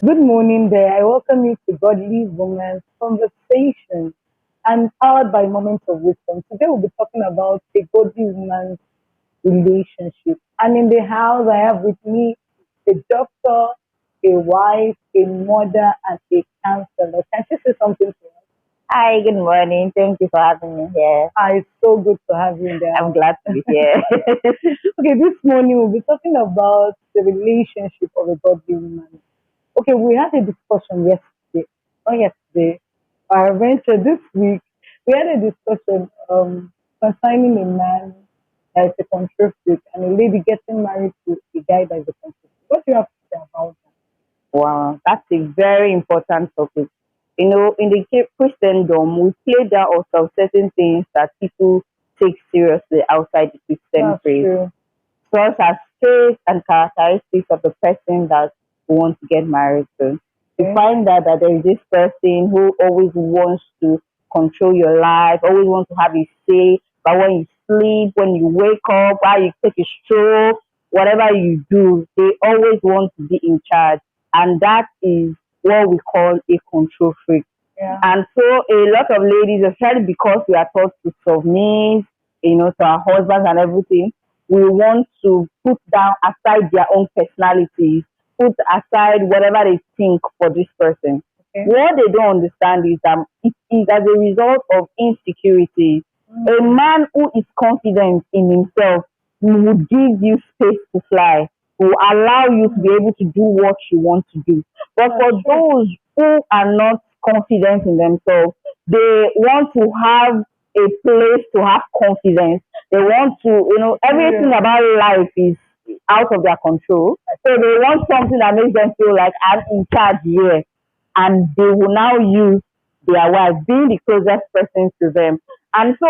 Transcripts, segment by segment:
Good morning there. I welcome you to Godly Woman's Conversation and powered by Moments of Wisdom. Today we'll be talking about a godly woman's relationship. And in the house, I have with me a doctor, a wife, a mother, and a counselor. Can she say something to us? Hi, good morning. Thank you for having me here. It's so good to have you in the I'm house. glad to be here. Okay, this morning we'll be talking about the relationship of a godly woman. Okay, we had a discussion yesterday. Not yesterday. I venture this week. We had a discussion concerning a man that is a control freak and a lady getting married to a guy that is a control freak. What do you have to say about Wow, that's a very important topic. In the Christendom, we play down also certain things that people take seriously outside the that? Christian That's faith, true. such as traits and characteristics of the person that we want to get married to. You Okay. find that there is this person who always wants to control your life, always wants to have a say. But when you sleep, when you wake up, while you take a stroll, whatever you do, they always want to be in charge. And that is what we call a control freak. Yeah. And so a lot of ladies, especially because we are taught to submit, to our husbands and everything, we want to put down aside their own personalities, put aside whatever they think for this person. Okay. What they don't understand is that it is as a result of insecurity. A man who is confident in himself would give you space to fly, will allow you to be able to do what you want to do. But for That's true. those who are not confident in themselves, they want to have a place to have confidence. They want to, everything Yeah. about life is out of their control. So they want something that makes them feel like I'm in charge here. And they will now use their wife being the closest person to them. And so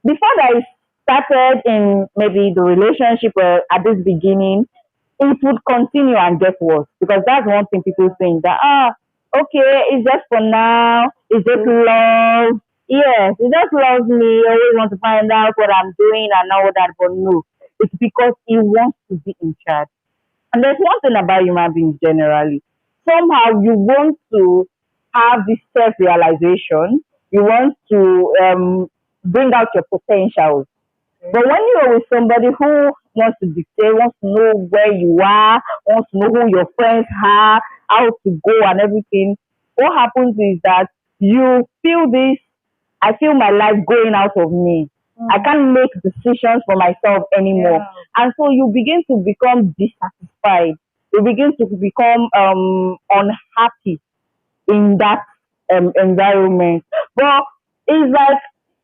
before I started in maybe the relationship at this beginning, it would continue and get worse because that's one thing people think that okay, it's just for now, it's just love. Yes, he just loves me, always wants to find out what I'm doing and all that, but no. It's because he wants to be in charge. And there's one thing about human beings generally. Somehow you want to have this self realization. You want to bring out your potentials. But when you're with somebody who wants to dictate, wants to know where you are, wants to know who your friends are, how to go and everything, what happens is that you feel this, I feel my life going out of me. I can't make decisions for myself anymore. Yeah. And so you begin to become dissatisfied. You begin to become unhappy in that environment. But it's like,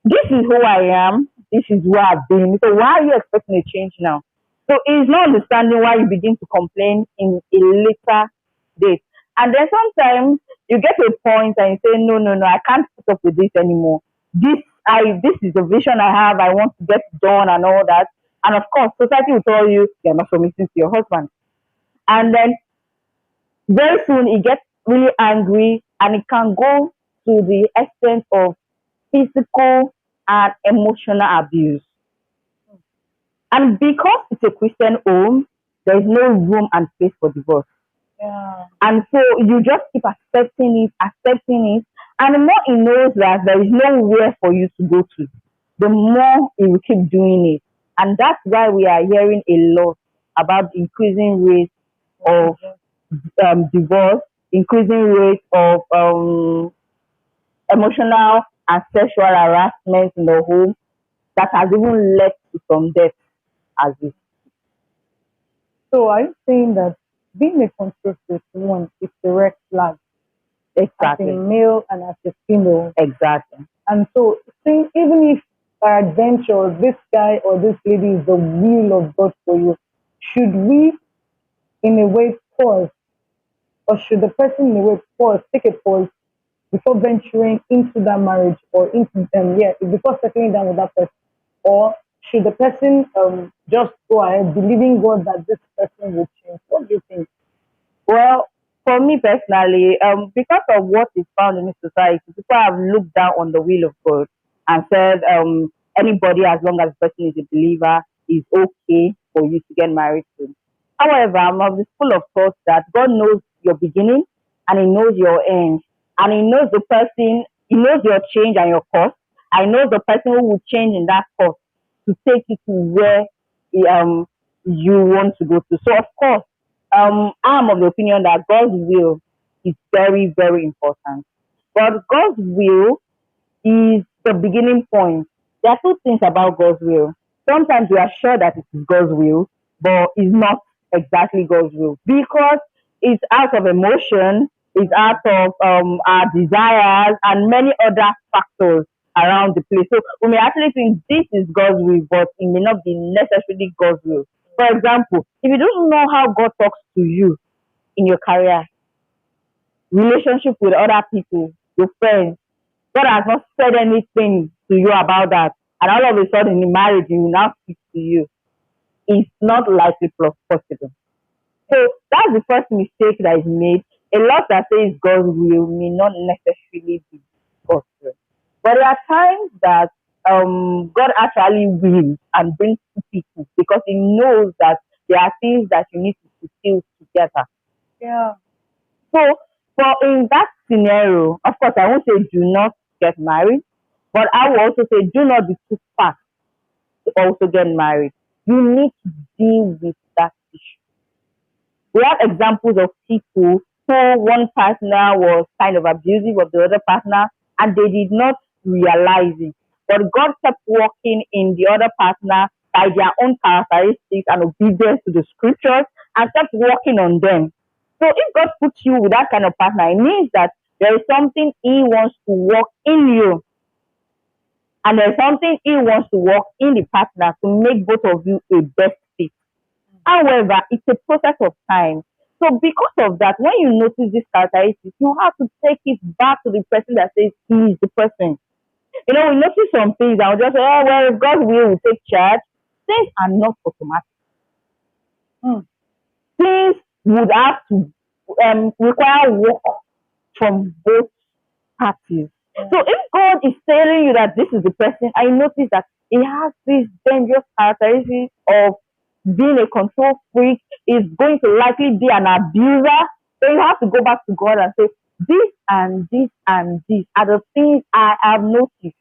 this is who I am, this is who I've been. So why are you expecting a change now? So it's not understanding why you begin to complain in a later date. And then sometimes you get to a point and you say, no, no, no, I can't put up with this anymore. This is the vision I have, I want to get done and all that. And of course, society will tell you you're not submitting to your husband. And then very soon it gets really angry and it can go to the extent of physical and emotional abuse. And because it's a Christian home, there is no room and space for divorce. Yeah. And so you just keep accepting it. And the more he knows that there is nowhere for you to go to, the more he will keep doing it. And that's why we are hearing a lot about the increasing rate of divorce, increasing rate of emotional and sexual harassment in the home that has even led to some death as this. So are you saying that being a control freak one is a red flag as a Exactly. male and as a female? Exactly. And so, see, even if peradventure this guy or this lady is the will of God for you, should we, in a way, pause, or should the person, in a way, pause, take a pause before venturing into that marriage or into them, yeah, before settling down with that person, or should the person just go ahead believing God that this person will change? What do you think? Well, for me personally, because of what is found in this society, people have looked down on the will of God and said anybody, as long as the person is a believer, is okay for you to get married to. However, I'm of the school of thought that God knows your beginning and He knows your end. And He knows the person, He knows your change and your course. I know the person who will change in that course to take you to where um, you want to go to. So, of course, I'm of the opinion that God's will is very, very important. But God's will is the beginning point. There are two things about God's will. Sometimes we are sure that it is God's will, but it's not exactly God's will because it's out of emotion, it's out of our desires and many other factors around the place. So we may actually think this is God's will, but it may not be necessarily God's will. For example, if you don't know how God talks to you in your career, relationship with other people, your friends, God has not said anything to you about that, and all of a sudden in marriage He will now speak to you. It's not likely possible. So that's the first mistake that is made. A lot that says God's will may not necessarily be God's will. But there are times that God actually wills and brings two people because He knows that there are things that you need to fulfill together. Yeah. So, for in that scenario, of course, I won't say do not get married, but I will also say do not be too fast to also get married. You need to deal with that issue. We have examples of people who one partner was kind of abusive of the other partner and they did not realize it. But God kept working in the other partner by their own characteristics and obedience to the scriptures and kept working on them. So if God puts you with that kind of partner, it means that there is something He wants to work in you. And there's something He wants to work in the partner to make both of you a best fit. However, it's a process of time. So because of that, when you notice this characteristics, you have to take it back to the person that says he is the person. You know, we notice some things and we just say, oh, well, God will take charge. Things are not automatic. Things would have to require work from both parties. So if God is telling you that this is the person, I notice that he has these dangerous characteristics of being a control freak, is going to likely be an abuser, then you have to go back to God and say, this and this and this are the things I have noticed.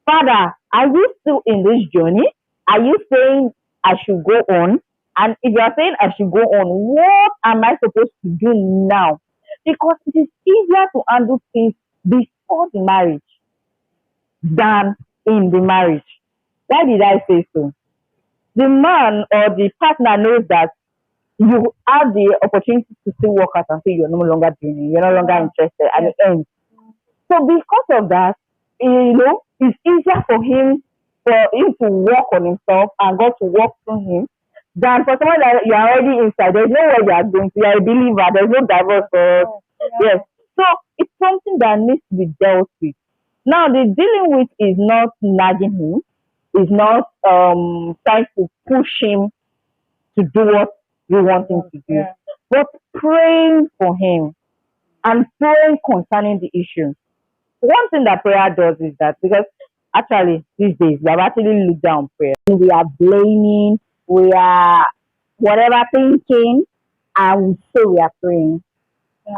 Father, are you still in this journey? Are you saying I should go on? And if you are saying I should go on, what am I supposed to do now? Because it is easier to handle things before the marriage than in the marriage. Why did I say so? The man or the partner knows that you have the opportunity to still work out and say you're no longer doing it, you're no longer interested, and it ends. So because of that, it's easier for him to work on himself and God to work through him than for someone that you're already inside. There's nowhere you are going to. You're a believer. There's no divorce for us. Yes. So it's something that needs to be dealt with. Now the dealing with is not nagging him, is not trying to push him to do what you want him to do, but praying for him and praying concerning the issue. One thing that prayer does is that because actually these days we have actually looked down prayer. We are blaming, we are whatever thinking, and we say we are praying.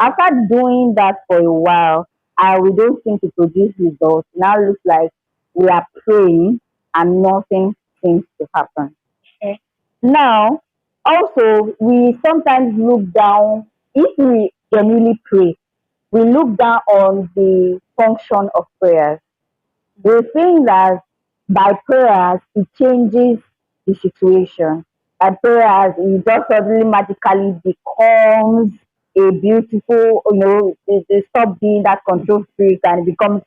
After doing that for a while, and we don't seem to produce results, now looks like we are praying and nothing seems to happen. Now, also, we sometimes look down, if we genuinely pray, we look down on the function of prayers. We think that by prayers, it changes the situation. By prayers, it just suddenly magically becomes a beautiful, they stop being that control freak and it becomes,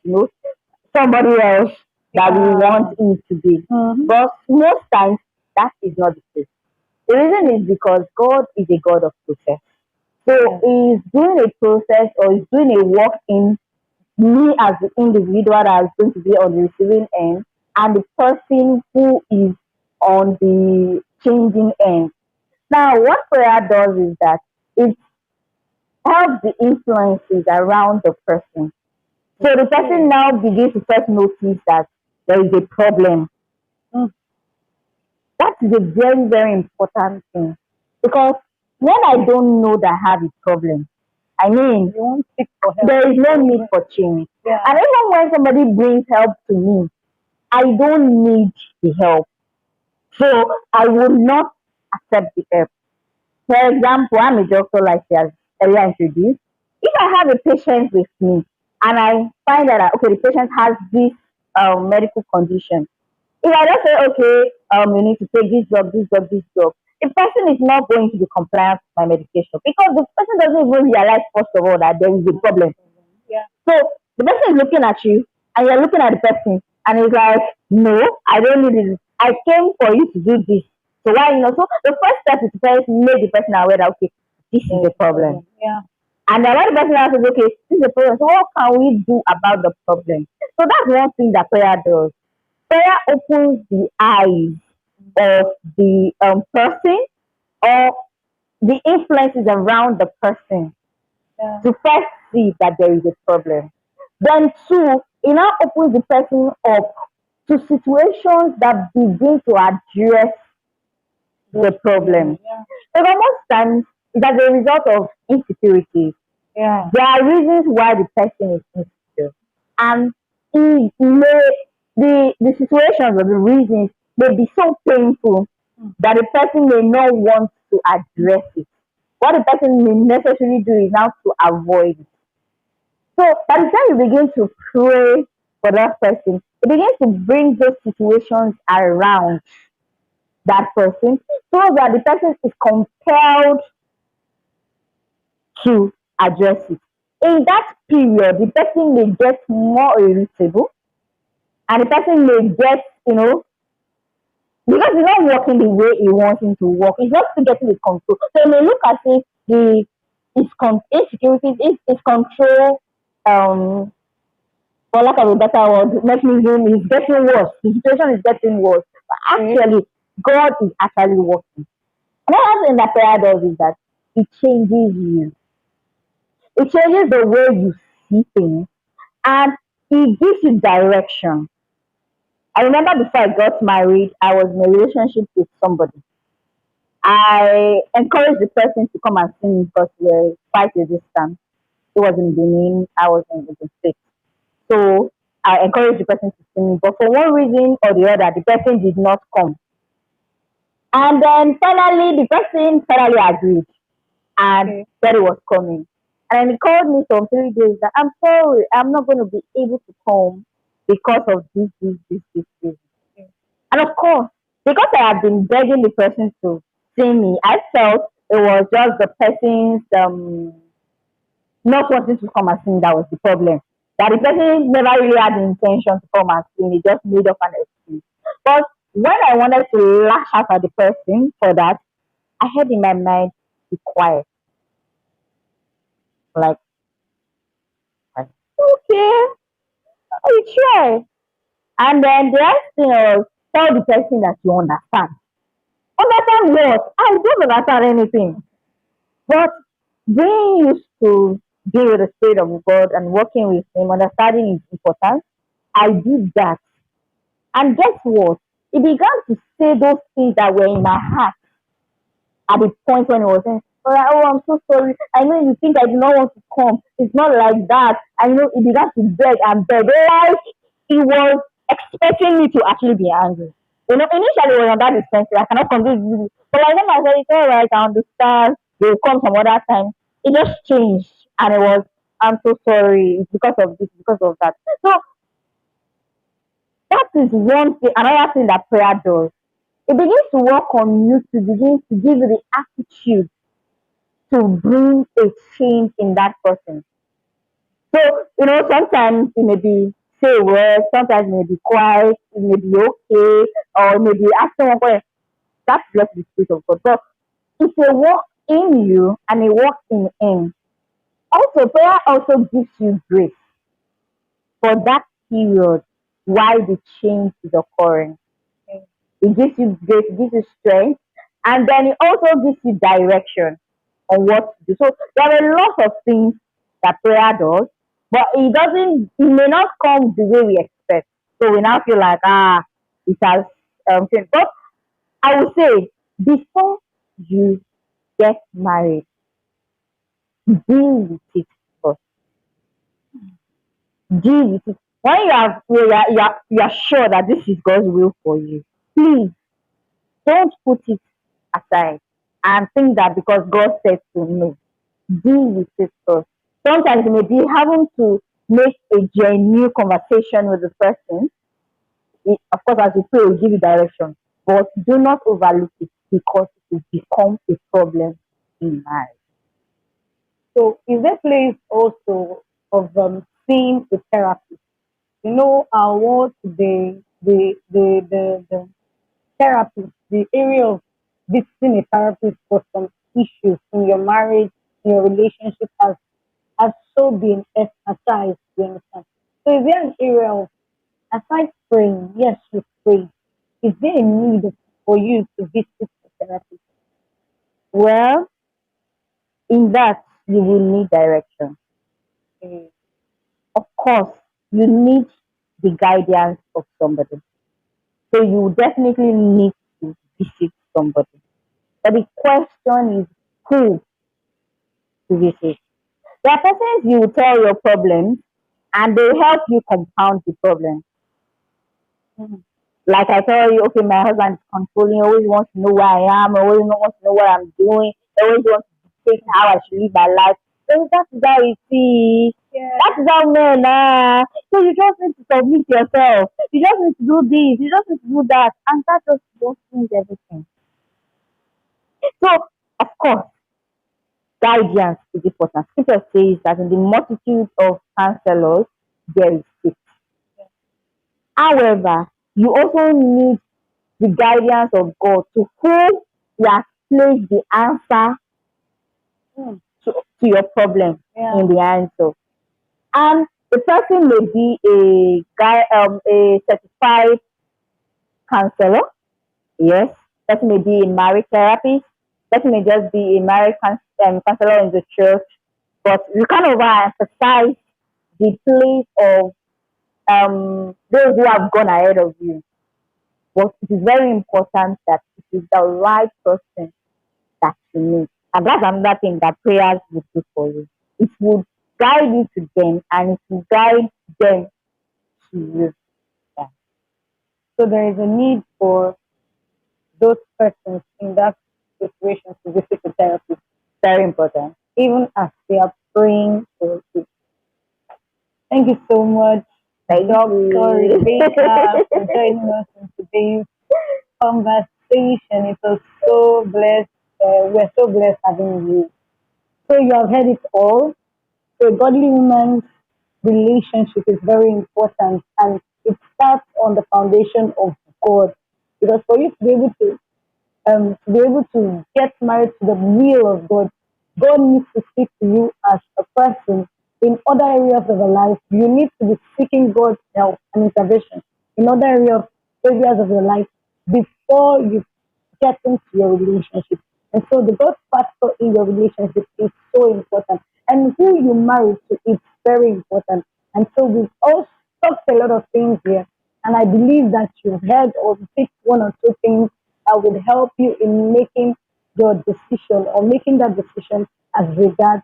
somebody else that we want it to be. But most times, that is not the case. The reason is because God is a God of process. So he's doing a process or he's doing a work in me as the individual that is going to be on the receiving end and the person who is on the changing end. Now, what prayer does is that it helps the influences around the person. So the person now begins to first notice that there is a problem. That is a very, very important thing. Because when I don't know that I have a problem, I mean, You won't seek for help. there is no need for change. Yeah. And even when somebody brings help to me, I don't need the help. So I will not accept the help. For example, I'm a doctor, like she has earlier introduced. If I have a patient with me and I find that okay, the patient has this medical condition, if I just say okay, you need to take this drug, the person is not going to be compliant with my medication because the person doesn't even realize first of all that there is a problem. Yeah. So the person is looking at you and you're looking at the person and it's like, no, I don't need this. I came for you to do this. So why you know? So the first step is to first make the person aware that okay, this is a problem. Yeah. And then when the person says, okay, this is a problem. So what can we do about the problem? So that's one thing that prayer does. Prayer opens the eyes of the person or the influences around the person Yeah. to first see that there is a problem. Then two, it now opens the person up to situations that begin to address the problem. Yeah. Because most times it's as a result of insecurity. Yeah. There are reasons why the person is insecure. And it may, the situations or the reasons may be so painful that the person may not want to address it. What the person may necessarily do is now to avoid it. So by the time you begin to pray for that person, it begins to bring those situations around that person so that the person is compelled to address it. In that period, the person may get more irritable and the person may get, because he's not working the way he wants him to work. He's not still getting the control. So he may look as if insecurity, his control, for lack of a better word, mechanism is getting worse. The situation is getting worse. But actually, God is actually working. Another thing that prayer does is that it changes you. It changes the way you see things and it gives you direction. I remember before I got married, I was in a relationship with somebody. I encouraged the person to come and see me because we're quite a distance. He was in Benin, I was in the States. So I encouraged the person to see me, but for one reason or the other, the person did not come. And then finally, the person finally agreed and Okay. said he was coming. And he called me some 3 days that I'm sorry, I'm not going to be able to come because of this. And of course, because I had been begging the person to see me, I felt it was just the person's not wanting to come and see me that was the problem. That the person never really had the intention to come and see me, just made up an excuse. But when I wanted to lash out at the person for that, I had in my mind, be quiet. Like, okay, I try. And then the next thing was tell the person that you understand. Understand what? I don't understand anything. But being used to be with the Spirit of God and working with Him, understanding is important. I did that. And guess what? He began to say those things that were in my heart at the point when he was saying, oh, I'm so sorry. I know you think I do not want to come. It's not like that. I know he began to beg and beg. Like he was expecting me to actually be angry. Initially it was on that defensive. I cannot convince you. But like when I said, it's all right, I understand. They will come some other time. It just changed. And it was, I'm so sorry. It's because of this, because of that. So that is one thing, another thing that prayer does. It begins to work on you to begin to give you the attitude to bring a change in that person. So, sometimes it may be say well, sometimes it may be quiet, it may be okay, or it may be asking one question. That's just the spirit of God. So it's a work in you and a work in him. Also, prayer also gives you grace for that period while the change is occurring. It gives you grace, it gives you strength, and then it also gives you direction on what to do. So there are a lot of things that prayer does, but it doesn't. It may not come the way we expect. So we now feel like it has changed. But I would say before you get married, deal with it first. Deal with it. When you are sure that this is God's will for you, please don't put it aside and think that because God said to no, deal with it first. Sometimes you may be having to make a genuine conversation with the person. Of course, as you pray, will give you direction, but do not overlook it because it will become a problem in marriage. So is there place also of seeing a therapist? You know, I want the therapist, the area of visiting a therapist for some issues in your marriage, in your relationship has so been emphasized, you understand? So is there an area of, aside praying, yes, you pray, is there a need for you to visit a therapist? Well, in that, you will need direction. Mm. Of course, you need the guidance of somebody. So you definitely need to visit somebody. But the question is who to visit. There are persons you will tell your problems and they help you compound the problem. Mm. Like I tell you, okay, my husband is controlling, always wants to know where I am, always wants to know what I'm doing, always wants to dictate how I should live my life. So that is how it is. Yeah. That is how men are. So you just need to submit yourself. You just need to do this. You just need to do that. And that just don't change everything. So, of course, guidance is important. Scripture says that in the multitude of counselors, there is faith. However, you also need the guidance of God to whom He has placed the answer Mm. to your problem Yeah. in the answer. And the person may be a certified counselor, yes. Person may be a marriage therapist. Person may just be a marriage counselor in the church. But you kind of emphasize the place of those who have gone ahead of you. But it is very important that it is the right person that you need. And that's another thing that prayers will do for you. It will guide you to them and it will guide them to you. Yeah. So there is a need for those persons in that situation to visit a therapist, Very important. even as they are praying for it. Thank you so much, Thank Dr. you. Rebecca, for joining us in today's conversation. It was so blessed. We're so blessed having you. So you have heard it all. So a godly woman's relationship is very important and it starts on the foundation of God. Because for you to be able to get married to the will of God, God needs to speak to you as a person in other areas of your life. You need to be seeking God's help and intervention in other areas of your life before you get into your relationship. And so the God factor in your relationship is so important. And who you marry to is very important. And so we've all talked a lot of things here. And I believe that you've heard or picked one or two things that would help you in making your decision or making that decision as regards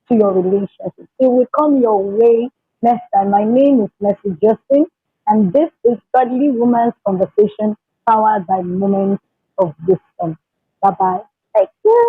to your relationship. It will come your way next time. My name is Mercy Justin, and this is Godly Woman's Conversation powered by Moments of Wisdom. Bye bye. Thank you.